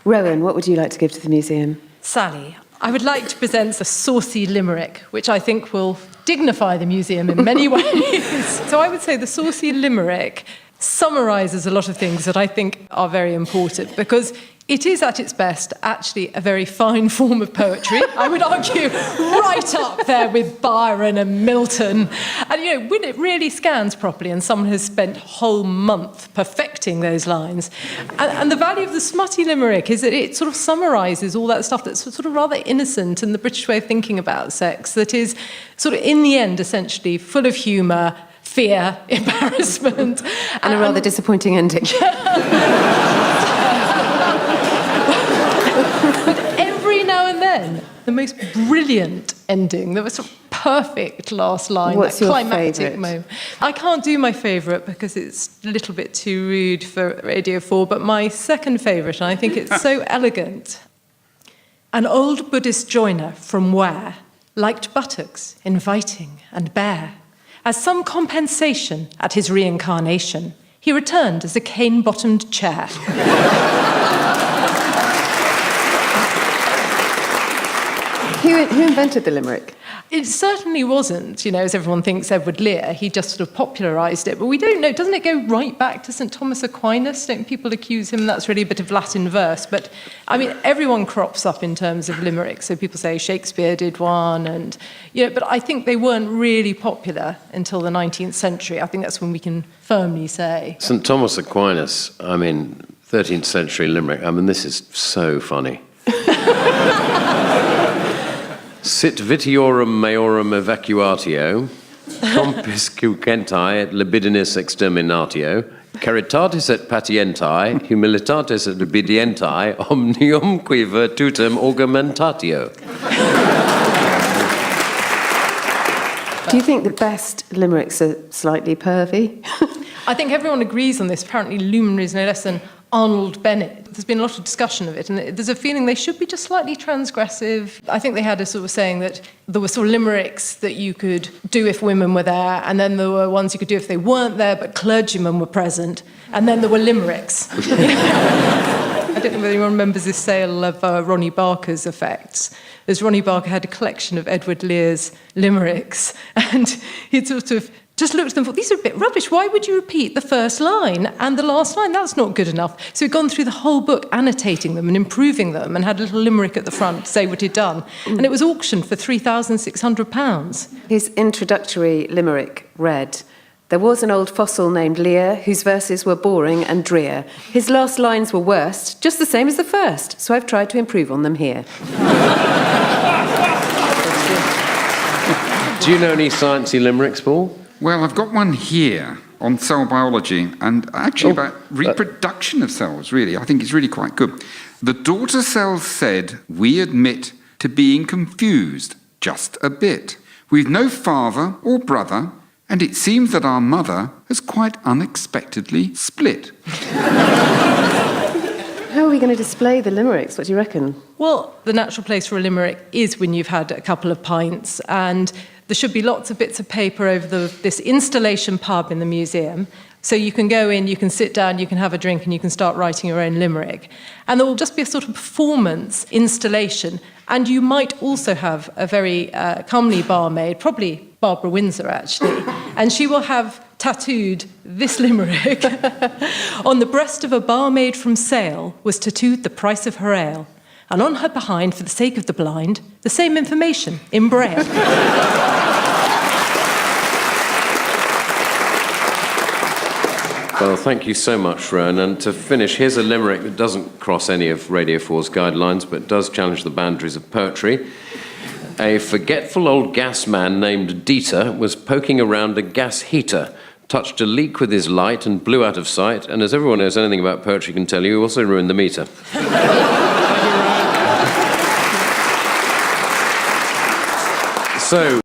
Rowan, what would you like to give to the museum? Sally, I would like to present a saucy limerick, which I think will dignify the museum in many ways. So I would say the saucy limerick summarises a lot of things that I think are very important, because it is at its best actually a very fine form of poetry. I would argue right up there with Byron and Milton. And, when it really scans properly and someone has spent a whole month perfecting those lines. And the value of the smutty limerick is that it sort of summarises all that stuff that's sort of rather innocent in the British way of thinking about sex, that is sort of, in the end, essentially full of humour, fear, embarrassment. And a rather disappointing ending. The most brilliant ending, the sort of perfect last line, What's that your climactic favourite? moment. I can't do my favourite because it's a little bit too rude for Radio 4, but my second favourite, and I think it's so elegant. An old Buddhist joiner from Ware liked buttocks, inviting and bare. As some compensation at his reincarnation, he returned as a cane-bottomed chair. Who invented the limerick? It certainly wasn't, as everyone thinks, Edward Lear. He just sort of popularised it. But we don't know. Doesn't it go right back to St Thomas Aquinas? Don't people accuse him? That's really a bit of Latin verse. But, everyone crops up in terms of limericks. So people say Shakespeare did one. And, but I think they weren't really popular until the 19th century. I think that's when we can firmly say. St Thomas Aquinas, 13th century limerick. This is so funny. Sit vitiorum meorum evacuatio, compis cucentae et libidinis exterminatio, caritatis et patientae, humilitatis et obedientae, omnium qui virtutem augmentatio. Do you think the best limericks are slightly pervy? I think everyone agrees on this. Apparently, luminaries no less than Arnold Bennett. There's been a lot of discussion of it, and there's a feeling they should be just slightly transgressive. I think they had a sort of saying that there were sort of limericks that you could do if women were there, and then there were ones you could do if they weren't there, but clergymen were present, and then there were limericks. I don't know whether anyone remembers this sale of Ronnie Barker's effects. As Ronnie Barker had a collection of Edward Lear's limericks, and he'd sort of just looked at them and thought, these are a bit rubbish. Why would you repeat the first line and the last line? That's not good enough. So he'd gone through the whole book annotating them and improving them and had a little limerick at the front to say what he'd done. And it was auctioned for £3,600. His introductory limerick read, "There was an old fossil named Lear whose verses were boring and drear. His last lines were worst, just the same as the first, so I've tried to improve on them here." Do you know any sciencey limericks, Paul? Well, I've got one here on cell biology and actually about reproduction of cells, really. I think it's really quite good. The daughter cells said, "We admit to being confused just a bit. We've no father or brother, and it seems that our mother has quite unexpectedly split." How are we going to display the limericks? What do you reckon? Well, the natural place for a limerick is when you've had a couple of pints, and there should be lots of bits of paper over this installation pub in the museum. So you can go in, you can sit down, you can have a drink, and you can start writing your own limerick. And there will just be a sort of performance installation. And you might also have a very comely barmaid, probably Barbara Windsor, actually. And she will have tattooed this limerick. "On the breast of a barmaid from Sale was tattooed the price of her ale. And on her behind, for the sake of the blind, the same information in braille." Well, thank you so much, Rowan. And to finish, here's a limerick that doesn't cross any of Radio 4's guidelines, but does challenge the boundaries of poetry. A forgetful old gas man named Dieter was poking around a gas heater, touched a leak with his light and blew out of sight, and as everyone knows anything about poetry can tell you, he also ruined the meter. So